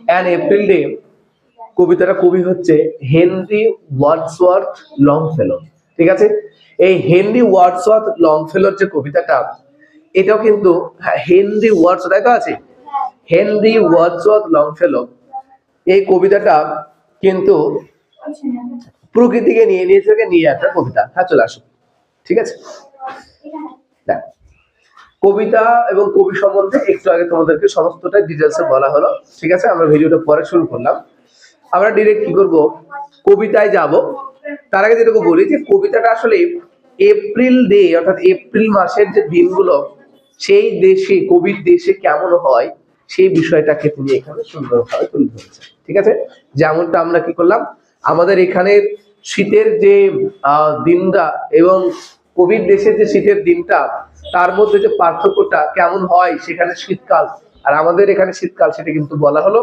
An April day কবিতাটা কবি হচ্ছে হেনরি ওয়ার্ডসওয়ার্থ লংফেলো। ঠিক আছে, এই হেনরি ওয়ার্ডসওয়ার্থ লংফেলোর যে কবিতাটা, এটাও কিন্তু হেনরি ওয়ার্ডস, তাই তো আছে, হেনরি ওয়ার্ডসওয়ার্থ লংফেলো এই কবিতাটা কিন্তু প্রকৃতিকে নিয়ে নিয়ে একটা কবিতা। হ্যাঁ, চলে আসুন। ঠিক আছে, কবিতা এবং কবি সম্বন্ধে একটু আগে তোমাদেরকে সমস্তটা ডিটেলসে বলা হলো। ঠিক আছে, আমরা ভিডিওটা পরে শুরু করলাম। আমরা ডিরেক্ট কি করব, কবিতায় যাব। তার আগে যেটুকু বলি যে কবিতাটা আসলে এপ্রিল ডে অর্থাৎ এপ্রিল মাসের যে দিনগুলো সেই দেশে, কবির দেশে কেমন হয় সেই বিষয়টাকে তিনি এখানে সুন্দরভাবে তুলে ধরেছেন। ঠিক আছে, যেমনটা আমরা কি করলাম, আমাদের এখানের শীতের যে দিনটা এবং কবির দেশের যে শীতের দিনটা, তার মধ্যে যে পার্থক্যটা কেমন হয়, সেখানে শীতকাল আর আমাদের এখানে শীতকাল, সেটা কিন্তু বলা হলো।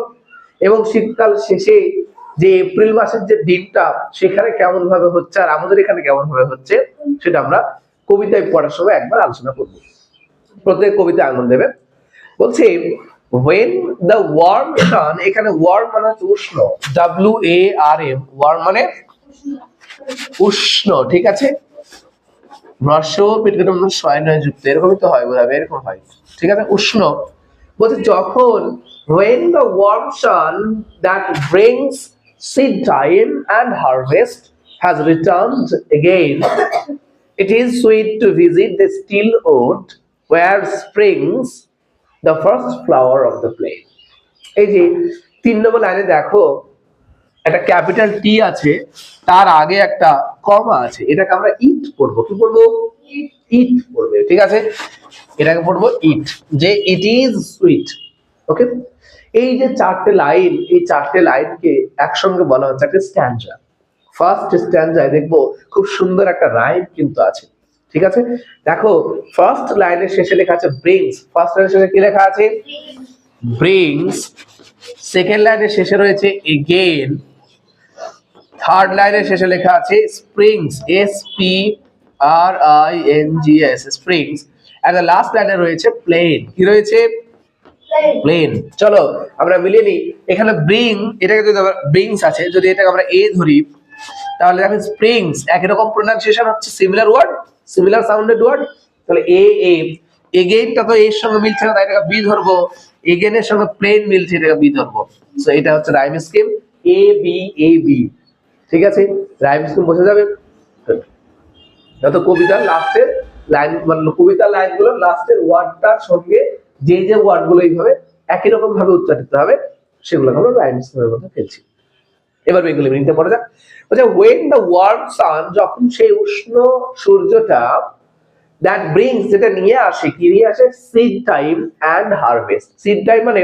এবং শীতকাল শেষে যে এপ্রিল মাসের যে দিনটা সেখানে কেমন ভাবে হচ্ছে আর আমাদের এখানে কেমন ভাবে হচ্ছে, সেটা আমরা কবিতায় পড়ার সময় একবার আলোচনা করব। প্রত্যেক কবিতা আঙুল দেবে। বলছে when the warm sun, এখানে warm মানে হচ্ছে উষ্ণ, WARM, warm মানে উষ্ণ। ঠিক আছে, হ্রস্ব পেটকাটা ছয় নয় যুক্ত, এরকমই তো হয়, বোঝাবে এরকম হয়। ঠিক আছে, উষ্ণ বলছে যখন when the warm sun that brings seed time and harvest has returned again, it is sweet to visit the still wood where springs the first flower of the plain. এই যে 3 নম্বর লাইনে দেখো একটা ক্যাপিটাল টি আছে, তার আগে একটা কমা আছে, এটাকে আমরা ইট পড়বো। কি পড়বো? ইট পড়বে। ঠিক আছে, এটাকে পড়বো ইট, যে ইট ইজ সুইট। ওকে, এই যে 4টে লাইন, এই 4টে লাইনকে একসঙ্গে বলা হচ্ছে একটা স্ট্যানজা। ফার্স্ট স্ট্যানজায় দেখবো খুব সুন্দর একটা রাইম কিন্তু আছে। ঠিক আছে, দেখো ফার্স্ট লাইনের শেষে লেখা আছে ব্রিংস। ফার্স্ট লাইনের শেষে কি লেখা আছে? ব্রিংস। সেকেন্ড লাইনের শেষে রয়েছে এগেইন। থার্ড লাইনের শেষে লেখা আছে springs, SPRINGS, springs. Are the last লাইনে রয়েছে প্লেন। কি রয়েছে? প্লেন। চলো আমরা মিলিয়ে নিই। এখানে ব্রিং, এটাকে যদি ব্রিংস আছে, যদি এটাকে আমরা এ ধরি, তাহলে দেখেন স্প্রিংস একই রকম প্রোনাউন্সিয়েশন হচ্ছে, similar word, similar sounded word. তাহলে এ এ, এগেইনটা তো এর সঙ্গে মিলছে না, তাই এটাকে বি ধরবো। এগেইনের সঙ্গে প্লেন মিলছে, এটাকে বি ধরবো। সো এটা হচ্ছে রাইম স্কিম ABAB। ঠিক আছে, রাইম স্কিম বোঝা যাবে। যত কবিতার লাস্টের লাইন, মানে কবিতার লাইনগুলো লাস্টের ওয়ার্ডটার সঙ্গে যে যে ওয়ার্ডগুলো এইভাবে একই রকম ভাবে উচ্চারিত হবে, সেগুলো আমরা রাইম স্কিমের মধ্যে ফেলছি। এবার বেঙ্গলি মিনিংটা পড়া যাক। বলছে when the warm sun, যখন সেই উষ্ণ সূর্যটা, that brings, যেটা নিয়ে আসে, কি নিয়ে আসে? seed time and harvest. seed time মানে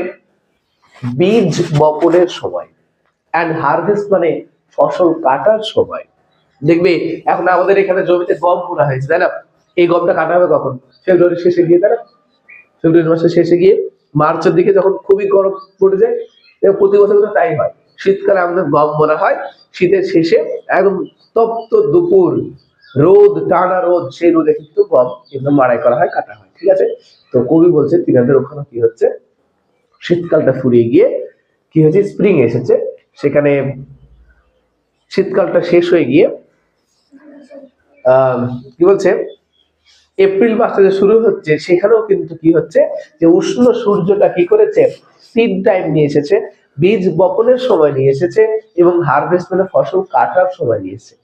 বীজ বপনের সময়, and harvest মানে ফসল কাটার সময়। দেখবে এখন আমাদের এখানে জমিতে গম বোনা হয়েছে, তাই না? এই গমটা কাটা হবে কখন? ফেব্রুয়ারির শেষে গিয়ে, তাই না? ফেব্রুয়ারি মাসের শেষে গিয়ে মার্চের দিকে যখন খুবই গরম পড়ে যায়, প্রতি বছর কিন্তু তাই হয়। শীতকালে আমাদের গম বোনা হয়, শীতের শেষে একদম তপ্ত দুপুর, রোদ, টানা রোদ, সেই রোদে কিন্তু গম কিন্তু মাড়াই করা হয়, কাটা হয়। ঠিক আছে, তো কবি বলছে তিনাদের ওখানে কি হচ্ছে, শীতকালটা ফুরিয়ে গিয়ে কি হয়েছে, স্প্রিং এসেছে। সেখানে শীতকালটা শেষ হয়ে গিয়ে কি বলছে, এপ্রিল মাসে যে শুরু হচ্ছে, সেখানেও কিন্তু কি হচ্ছে, যে উষ্ণ সূর্যটা কি করেছে, সিড টাইম নিয়ে এসেছে, বীজ বপনের সময় নিয়ে এসেছে, এবং হারভেস্ট মানে ফসল কাটার সময় নিয়ে এসেছে।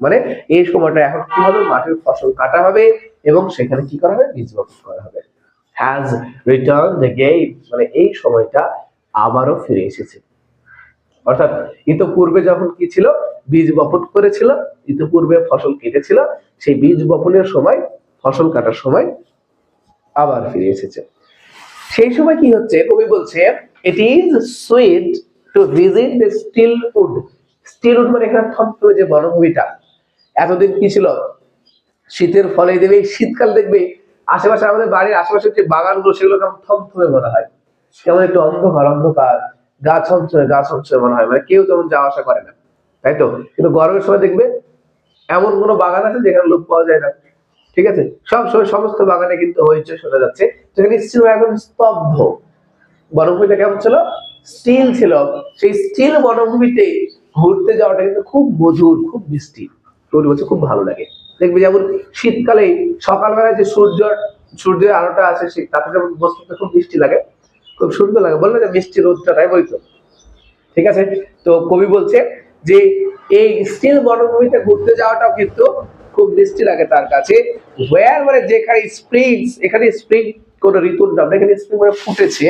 মানে এই সময়টা এখন কি হবে, মাঠের ফসল কাটা হবে এবং সেখানে কি করা হবে, বীজ বপন করা হবে। হ্যাজ রিটার্ন এগেইন, মানে এই সময়টা আবারও ফিরে এসেছে। অর্থাৎ ইতপূর্বে যখন কি ছিল, বীজ বপন করেছিল, ইতপূর্বে ফসল কেটেছিল, সেই বীজ বপনের সময়, ফসল কাটার সময় আবার ফিরে এসেছে। সেই সময় কি হচ্ছে, কবি বলছে it is sweet to visit the still wood. Still wood মানে এখানে থমথমে যে বনভূমিটা, এতদিন কি ছিল, শীতের ফলে দেবে, শীতকাল দেখবে আশেপাশে, আমাদের বাড়ির আশেপাশে যে বাগানগুলো, সেগুলো কেমন থমথমে মনে হয়, কেমন একটু অন্ধকার অন্ধকার, গা ছমছমে মনে হয়, মানে কেউ তেমন যাওয়া আসা করে না, তাই তো? কিন্তু গরমের সময় দেখবে এমন কোনো বাগান আছে যেখানে লোক পাওয়া যায় না। ঠিক আছে, সব সময় সমস্ত বাগানে কিন্তু হইচই শোনা যাচ্ছে, সেখানে ছিল একদম স্তব্ধ। বনভূমিটা কেমন ছিল? স্টিল ছিল, সেই স্টিল বনভূমিতে ঘুরতে যাওয়াটা কিন্তু খুব মধুর, খুব মিষ্টি, তোর বলছে খুব ভালো লাগে। দেখবে যেমন শীতকালে সকালবেলায় যে সূর্যের আলোটা আছে তাতে যেমন বস্তুটা খুব মিষ্টি লাগে, খুব সুন্দর লাগে, বললো যে মিষ্টি রোদটা, তাই বলতো। ঠিক আছে, তো কবি বলছে যে এই স্টিল বনভূমিতে ঘুরতে যাওয়াটাও কিন্তু খুব মিষ্টি লাগে তার কাছে। ওয়্যার মানে যেখানে স্প্রিংস, এখানে স্প্রিং কোন ঋতুর নাম, এখানে স্প্রিং মানে ফুটেছে,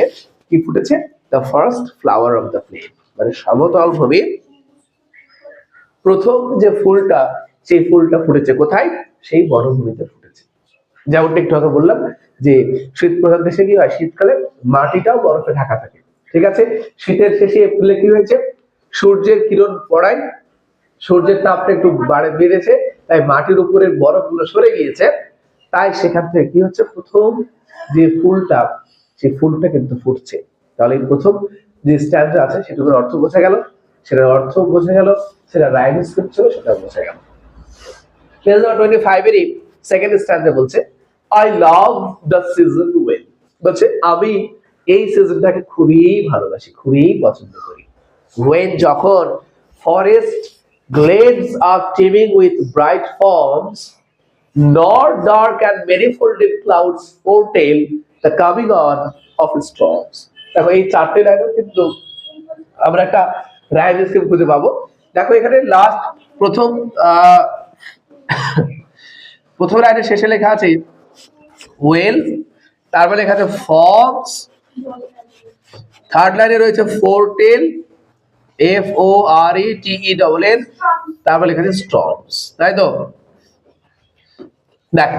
কি ফুটেছে, the first flower of the plain, মানে সমতল ভূমির প্রথম যে ফুলটা, সেই ফুলটা ফুটেছে কোথায়, সেই বনভূমিতে ফুটেছে। যেমনটা একটু আগে বললাম যে শীত প্রধান দেশে কি হয়, শীতকালে মাটিটাও বরফে ঢাকা থাকে। ঠিক আছে, শীতের শেষে এপ্রিলে কি হয়েছে, সূর্যের কিরণ পড়ায় সূর্যের তাপটা একটু বেড়েছে, তাই মাটির উপরের বরফগুলো সরে গিয়েছে, তাই সেখান থেকে কি হচ্ছে, প্রথম যে ফুলটা, সেই ফুলটা কিন্তু ফুটছে। তাহলে প্রথম যে স্ট্যান্ডটা আছে সেটার অর্থ বোঝা গেল, সেটার অর্থ বোঝা গেল, সেটা রাইম স্ক্রিপ্ট ছিল, সেটা বোঝা গেল। পেজ নাম্বার 25 এর সেকেন্ড স্ট্যান্ডে বলছে I love the season well, বলছে আমি এই সিজনটাকে খুবই ভালোবাসি, খুবই পছন্দ করি। ওয়েন যখন forest glades are teeming with bright forms, nor dark and many-folded clouds foretell the coming on of storms. দেখো এই চারটে লাইনও কিন্তু আমরা একটা রাইম স্কিম খুঁজে পাবো। দেখো এখানে লাস্ট প্রথম প্রথম লাইনের শেষে লেখা আছে ওয়েল, তারপরে লেখা আছে ফগস, থার্ড লাইনে রয়েছে ফোরটেল, FORETELL, তারপর লেখা আছে স্টর্মস, তাই তো। দেখ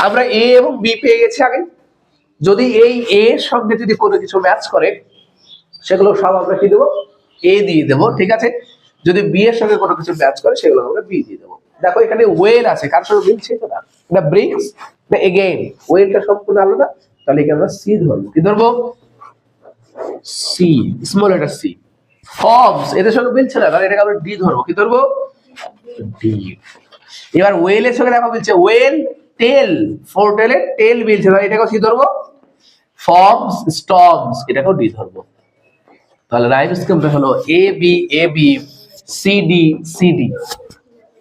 আমরা এ এবং বি পেয়ে গেছি আগে, যদি এই এ এর সঙ্গে যদি কোনো কিছু ম্যাচ করে সেগুলো সব আমরা কি দেবো, এ দিয়ে দেবো। ঠিক আছে, যদি বি এর সঙ্গে কোনো কিছু ম্যাচ করে সেগুলো আমরা বি দিয়ে দেবো। দেখো এখানে ওয়েল আছে, কার সঙ্গে মিলছে তো না, এটা ব্রিংস না এগেইন, ওয়েলটা সম্পূর্ণ আলাদা, তাহলে এখানে আমরা সি ধরবো, কি ধরবো, C, small letter C. Forms এদের সঙ্গে মিলছে না, তাহলে এটাকে আমরা ডি ধরবো, কি ধরবো, ডি। এবার ওয়েলের সঙ্গে দেখো মিলছে, ওয়েল টেল, ফোর টেলে টেল মিলছে, তাহলে এটাকেও সি ধরবো। ফর্মস স্টর্মস, এটাকেও ডি ধরবো। তাহলে রাইম স্কিমটা হলো A B A B C D C D.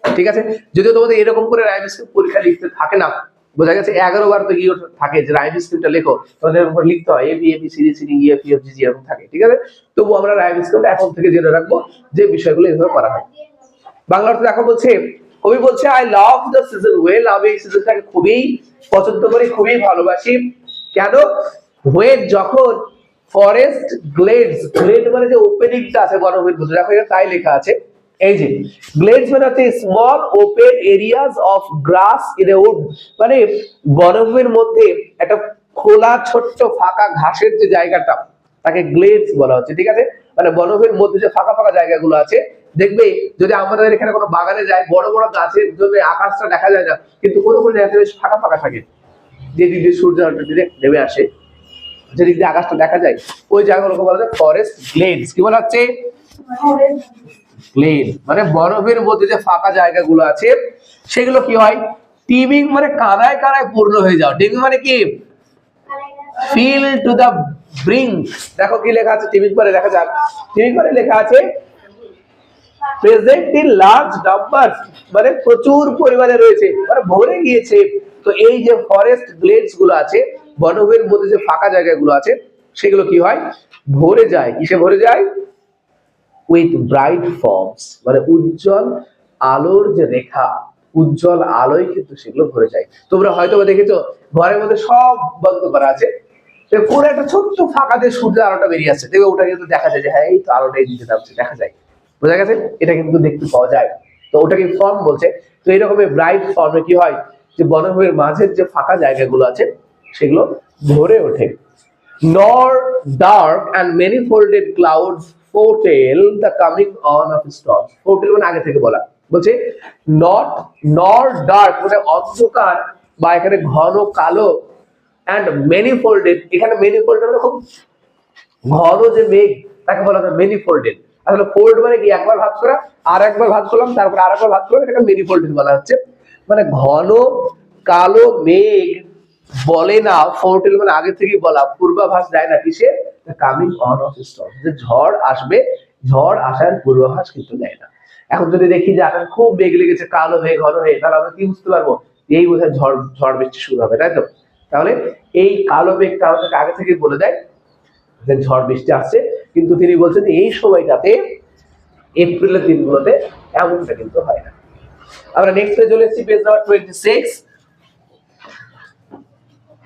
ঠিক আছে, যদিও তোমাদের এরকম করে রাইম স্কিম পরীক্ষা লিখতে থাকে না, বোঝা গেছে 11 বার তো ইয়ে থাকে যে রাইম স্কিমটা লেখো, তোমাদের এরকম করে লিখতে হয়, A B C D C D E F G G এরকম থাকে। ঠিক আছে, তবু আমরা রাইম স্কিমটা এখন থেকে জেনে রাখবো যে বিষয়গুলো এইভাবে করা হয়। বাংলা অর্থ দেখো বলছে, কবি বলছে I love the season well, আমি এই সিজনটাকে খুবই পছন্দ করি, খুবই ভালোবাসি। কেন, ওয়েন যখন ফরেস্ট গ্লেডস, গ্লেড মানে যে ওপেনিংটা আছে বনভূমির মধ্যে, দেখো এটা তাই লেখা আছে, এই যে গ্লেডস মানে হচ্ছে small open areas of grass in a wood, মানে বনভূমির মধ্যে একটা খোলা ছোট্ট ফাঁকা ঘাসের যে জায়গাটা, তাকে গ্লেডস বলা হচ্ছে। ঠিক আছে, মানে বনভূমির মধ্যে যে ফাঁকা ফাঁকা জায়গাগুলো আছে, দেখবে যদি আমাদের এখানে কোনো বাগানে যায়, বড় বড় গাছের জন্য আকাশটা দেখা যায় না, কিন্তু কোনো কোনো জায়গায় বেশ ফাঁকা ফাঁকা থাকে, যে দিক দিয়ে সূর্য ডিরেক্ট নেমে আসে, যে দিক দিয়ে আকাশটা দেখা যায়, ওই জায়গাগুলোকে বলা যায় ফরেস্ট গ্লেডস। কি বলা হচ্ছে, গ্লেড, মানে বরফের মধ্যে যে ফাঁকা জায়গাগুলো আছে সেগুলো কি হয়, টিমিং মানে কানায় কানায় পূর্ণ হয়ে যাও। টিমিং মানে কি, ফিল টু দা ব্রিঙ্ক। দেখো কি লেখা আছে টিমিং পরে, দেখা যাক টিমিং পরে লেখা আছে প্রেজেন্ট ইন লার্জ নাম্বার, মানে প্রচুর পরিমাণে রয়েছে, মানে ভরে গিয়েছে। তো এই যে ফরেস্ট গ্লেডস গুলো আছে, বনভূমির মধ্যে যে ফাঁকা জায়গাগুলো আছে, সেগুলো কি হয়, ভরে যায়। কিসে ভরে যায়, উইথ ব্রাইট ফর্মস, মানে উজ্জ্বল আলোর যে রেখা, উজ্জ্বল আলোয় কিন্তু সেগুলো ভরে যায়। তোমরা হয়তো দেখেছো ঘরের মধ্যে সব বন্ধ করা আছে, পুরো একটা ছোট্ট ফাঁকা দিয়ে সূর্যের আলোটা বেরিয়ে আসছে, দেখবে ওটা কিন্তু দেখা যায় যে হ্যাঁ এই তো আলোটা এই দিকে যাচ্ছে, দেখা যায়, বোঝা গেছে, এটা কিন্তু দেখতে পাওয়া যায়। তো ওটাকে ফর্ম বলছে। তো এইরকমের ব্রাইট ফর্মে কি হয়, যে বনভূমির মাঝের যে ফাঁকা জায়গাগুলো আছে সেগুলো ভরে ওঠে। nor dark and many folded clouds foretell the coming on of storms. foretell মানে আগে থেকে বলা, বলছে not nor dark মানে অন্ধকার বা এখানে ঘন কালো, and many folded, এখানে many folded মানে খুব ঘন যে মেঘ, তাকে বলা হয় many folded। আসলে ফোল্ড মানে কি, একবার ভাঁজ করা, আর একবার ভাঁজ করলাম, তারপর আর একবার ভাঁজ করলাম, এটাকে many folded বলা হচ্ছে। মানে ঘন কালো মেঘ বলে না, ফোরটেল মানে আগে থেকেই বলা, পূর্বাভাস দেয় না কিসে, the coming on of Sturm, যে ঝড় আসবে, ঝড় আসার পূর্বাভাস কিন্তু দেয় না। এখন যদি দেখি যে আকাশ খুব মেঘ লেগেছে, কালো হয়ে ঘন হয়ে, তাহলে আমরা কি বুঝতে পারবো? এই বোধহয় ঝড় ঝড় বৃষ্টি শুরু হবে, তাই তো? তাহলে এই কালো মেঘটা আমাদেরকে আগে থেকে বলে দেয় যে ঝড় বৃষ্টি আসছে। কিন্তু তিনি বলছেন যে এই সময়টাতে, এপ্রিলের দিনগুলোতে এমনটা কিন্তু হয় না। আমরা নেক্সট পেজ চলে এসেছি, পেজ নাম্বার 26।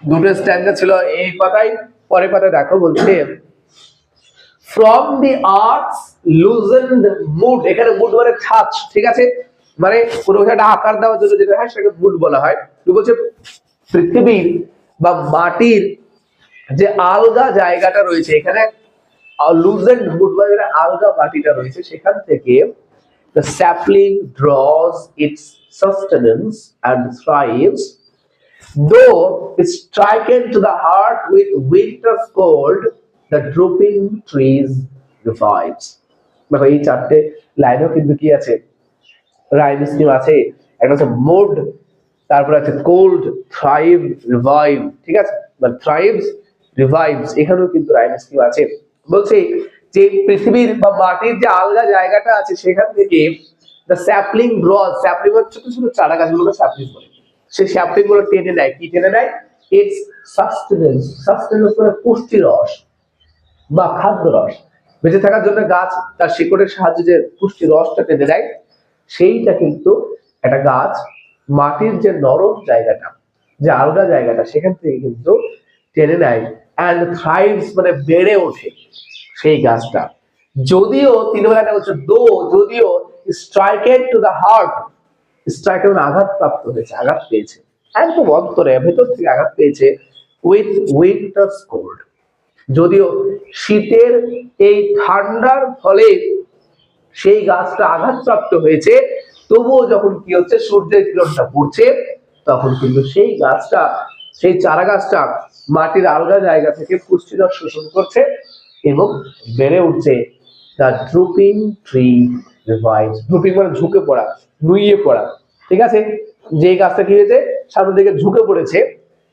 দুটো স্ট্যান্ডার ছিল এই পাতায়, পরের পাতায় দেখো বলছে ফ্রম দি আর্থস লুজেন্ড মুড, এখানে মুড মানে ছাঁচ, ঠিক আছে? মানে কোনো একটা আকার দেওয়ার জন্য যেটা হয় সেটাকে মুড বলা হয়। তো বলছে পৃথিবীর বা মাটির যে আলগা জায়গাটা রয়েছে এখানে, লুজেন্ড মুড মানে আলগা মাটিটা রয়েছে, সেখান থেকে the sapling draws its sustenance and thrives. Though stricken to the heart with winter's cold, the drooping trees revives. দেখো এই চারটে লাইনও কিন্তু কি আছে, রাইম স্কিম আছে। একটা হচ্ছে মুড, তারপর আছে কোল্ড, থ্রাইভ, রিভাইভ, ঠিক আছে? মানে থ্রাইভস, রিভাইভস, এখানেও কিন্তু রাইম স্কিম আছে। বলছে যে পৃথিবীর বা মাটির যে আলগা জায়গাটা আছে সেখান থেকে দ্য স্যাপলিং ড্রজ, স্যাপলিং হচ্ছে ছোট ছোট চারা গাছগুলোকে স্যাপলিং বলে, সেই স্যাপলিং গুলো টেনে নেয়, কি টেনে নেয়? ইটস সাস্টেনেন্স, সাস্টেনেন্স মানে পুষ্টি রস বা খাদ্য রস। বেঁচে থাকার জন্য গাছ তার শিকড়ের সাহায্যে যে পুষ্টি রসটা টেনে নেয়, সেইটা কিন্তু একটা গাছ মাটির যে নরম জায়গাটা, যে আলগা জায়গাটা, সেখান থেকে কিন্তু টেনে নেয়। অ্যান্ড থ্রাইভস মানে বেড়ে ওঠে সেই গাছটা। যদিও তিন বেলাটা বলছে দো, যদিও স্ট্রাইকেড টু দ্য হার্ট, স্ট্রাইকেড মানে আঘাত প্রাপ্ত হয়েছে, আঘাত পেয়েছে, একদম অন্তরে ভেতর থেকে আঘাত পেয়েছে, উইথ উইন্টারস কোল্ড, যদিও শীতের এই ঠান্ডার ফলে সেই গাছটা আঘাতপ্রাপ্ত হয়েছে, তবুও যখন কি হচ্ছে, সূর্যের কিরণটা পড়ছে, তখন কিন্তু সেই গাছটা, সেই চারা গাছটা মাটির আলগা জায়গা থেকে পুষ্টিরস শোষণ করছে এবং বেড়ে উঠছে। দ্য ড্রুপিং ট্রি রিভাইভস, ড্রুপিং মানে ঝুঁকে পড়া, নুইয়ে পড়া, ঠিক আছে? যে গাছটা কি হয়েছে, সামনের দিকে ঝুঁকে পড়েছে,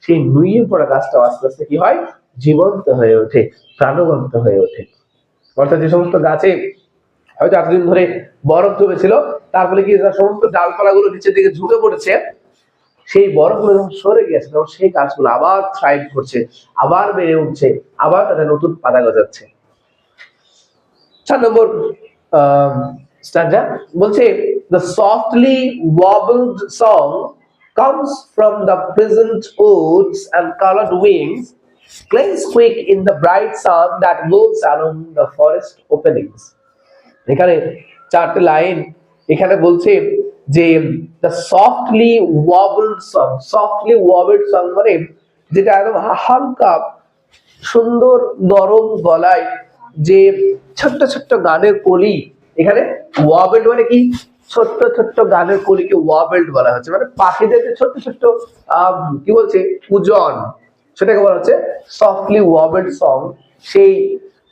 সেই নুইয়ে পড়া গাছটা আস্তে আস্তে কি হয়, জীবন্ত হয়ে ওঠে, প্রাণবন্ত হয়ে ওঠে। অর্থাৎ যে সমস্ত গাছে হয়তো এতদিন ধরে বরফ জমেছিল, তারপরে কি সমস্ত ডালপালাগুলো নিচের দিকে ঝুঁকে পড়েছে, সেই বরফগুলো যখন সরে গেছে, তখন সেই গাছগুলো আবার থ্রাইভ করছে, আবার বেড়ে উঠছে, আবার তাদের নতুন পাতা গজাচ্ছে। 4 নম্বর স্ট্যান্জা বলছে the softly warbled song comes from the pleasant woods and colored wings gleams quick in the bright sun that moves along the forest openings. এখানে চারটে লাইন এখানে বলছে যে the softly warbled song, softly warbled song মানে যেটা একদম হালকা সুন্দর নরম গলায় যে ছোট্ট ছোট্ট গানের কলি, এখানে ওয়াবেল্ড মানে কি, ছোট্ট ছোট্ট গানের কলিকে ওয়াবেল্ড বলা হচ্ছে, মানে পাখিদের যে ছোট্ট ছোট্ট কি বলছে পূজন, সেটাকে বলা হচ্ছে সফটলি ওয়াবেল্ড সং। সেই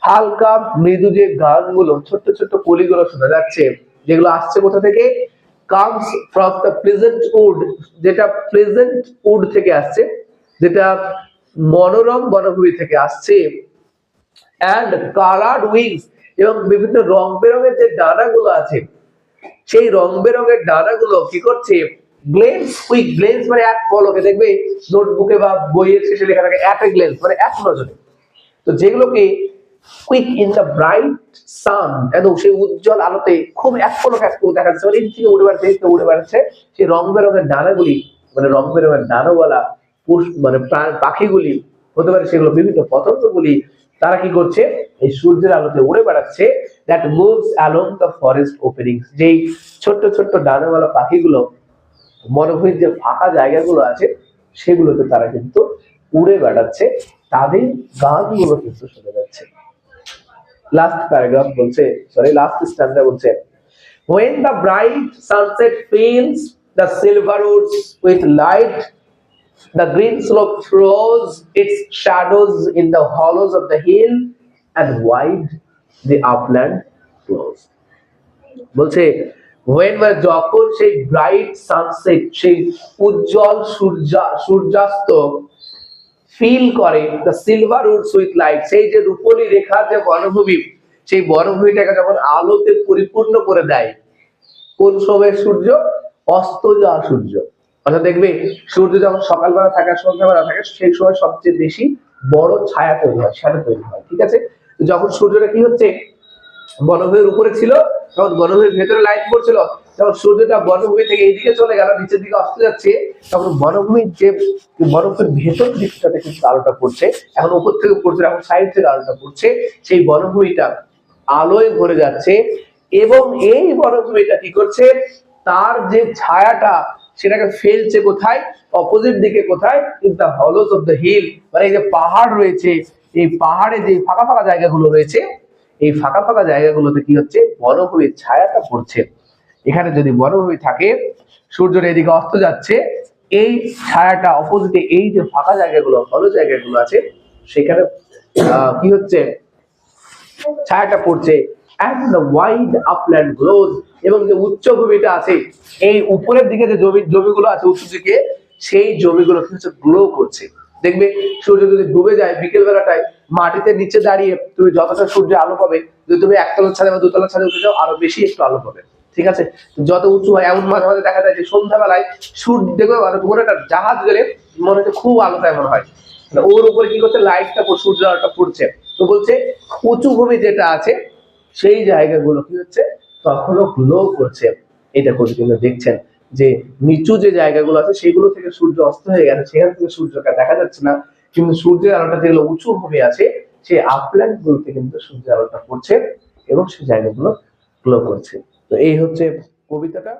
হালকা মৃদু যে গানগুলো, ছোট্ট ছোট্ট কলিগুলো শোনা যাচ্ছে, যেগুলো আসছে কোথা থেকে? Comes from the pleasant wood, যেটা প্লেজেন্ট উড থেকে আসছে, যেটা মনোরম বনভূমি থেকে আসছে। অ্যান্ড কালার্ড উইংস, এবং বিভিন্ন রং বেরঙের যে ডানাগুলো আছে, সেই রং বেরঙের ডানাগুলো কি করছে? গ্লেন্স কুইক, গ্লেন্স মানে এক পলকে, দেখবে নোটবুকে বা বইয়ের শেষে লেখা থাকে এক গ্লেন্স মানে এক নজরে, তো যেগুলোকে quick in the bright sun, একদম সেই উজ্জ্বল আলোতে খুব এক পলক দেখা যাচ্ছে, মানে এই থেকে উড়ে বেড়াচ্ছে, উড়ে বেড়াচ্ছে সেই রং বেরঙের ডানাগুলি, মানে রং বেরঙের ডানাওয়ালা মানে পাখিগুলি হতে পারে, সেগুলো বিভিন্ন পতঙ্গগুলি, তারা কি করছে? এই সূর্যের আলোতে উড়ে বেড়াচ্ছে। That moves along the forest openings, যেই ছোট্ট ছোট্ট ডানাওয়ালা পাখিগুলো মরুভূমির যে ফাঁকা জায়গাগুলো আছে সেগুলোতে তারা কিন্তু উড়ে বেড়াচ্ছে, তাদের গানগুলো কিন্তু শোনা যাচ্ছে। লাস্ট প্যারাগ্রাফ বলছে, সরি লাস্ট স্ট্যান্ডা বলছে when the bright sunset fills the silver woods with light, the green slope throws its shadows in the hollows of the hill and wide the upland flows. বলছে when মানে যখন সেই bright sunset, সেই উজ্জ্বল সূর্যাস্ত feel করে the silver Woods with light, সেই যে রূপলি রেখা যে বনভূমি, সেই বনভূমিটাকে যখন আলোতে পরিপূর্ণ করে দেয়, কোন সময় সূর্য? অস্ত যাওয়া সূর্য। অর্থাৎ দেখবে সূর্য যখন সকালবেলা থাকে সন্ধ্যাবেলা থাকে সেই সময় সবচেয়ে বেশি বড় ছায়া তৈরি হয়, শ্যাডো তৈরি হয়, ঠিক আছে? যখন সূর্যটা কি হচ্ছে বনভূমির উপরে ছিল, তখন বনভূমির ভেতরে লাইট পড়ছিল, যখন সূর্যটা বনভূমি থেকে এইদিকে চলে গেল, নিচের দিকে অস্ত যাচ্ছে, তখন বনভূমির যে বরফের ভেতর দিকটাতে কিন্তু আলোটা পড়ছে, এখন উপর থেকে পড়ছে, এখন সাইড থেকে আলোটা পড়ছে, সেই বনভূমিটা আলোয় ভরে যাচ্ছে। এবং এই বনভূমিটা কি করছে? তার যে ছায়াটা সেটাকে ফেলছে কোথায়? অপোজিট দিকে। কোথায়? In the hollows of the hill, মানে এই যে পাহাড় রয়েছে, এই পাহাড়ে যে ফাঁকা ফাঁকা জায়গাগুলো রয়েছে, এই ফাঁকা ফাঁকা জায়গাগুলোতে কি হচ্ছে? বনভূমির ছায়াটা পড়ছে। এখানে যদি বনভূমি থাকে, সূর্যের এদিকে অস্ত যাচ্ছে, এই ছায়াটা অপোজিটে এই যে ফাঁকা জায়গাগুলো, হলো জায়গাগুলো আছে, সেখানে কি হচ্ছে? ছায়াটা পড়ছে। and the wide upland glows, এবং যে উচ্চভূমিটা আছে, এই উপরের দিকে যে জমিগুলো আছে উচ্চ দিকে, সেই জমিগুলো কি হচ্ছে? গ্লো করছে। দেখবে সূর্য যদি ডুবে যায় বিকেল বেলাটায়, মাটিতে নিচে দাঁড়িয়ে তুমি যতটা সূর্যের আলো পাবে, যদি তুমি একতলার ছাদে বা দোতলার ছাদে উঠে যাও আরো বেশি একটু আলো পাবে, ঠিক আছে? যত উঁচু হয়, এমন মাঝে মাঝে দেখা যায় যে সন্ধ্যাবেলায় সূর্য দেখবে কোনো একটা জাহাজ গেলে মনে হচ্ছে খুব আলোটা এমন হয়, ওর উপরে কি করছে? লাইটটা সূর্যের আলোটা পড়ছে। তো বলছে উঁচু ভূমি যেটা আছে সেই জায়গাগুলো কি হচ্ছে? তখনও গ্লো করছে। এটা করে কিন্তু দেখছেন যে নিচু যে জায়গাগুলো আছে সেগুলো থেকে সূর্য অস্ত হয়ে গেছে, সেখান থেকে সূর্যকে দেখা যাচ্ছে না, কিন্তু সূর্যের আলোটা যেগুলো উঁচু ভূমি আছে সেই আপল্যান্ড গুলোতে কিন্তু সূর্যের আলোটা পড়ছে এবং সেই জায়গাগুলো গ্লো করছে। তো এই হচ্ছে কবিতাটা।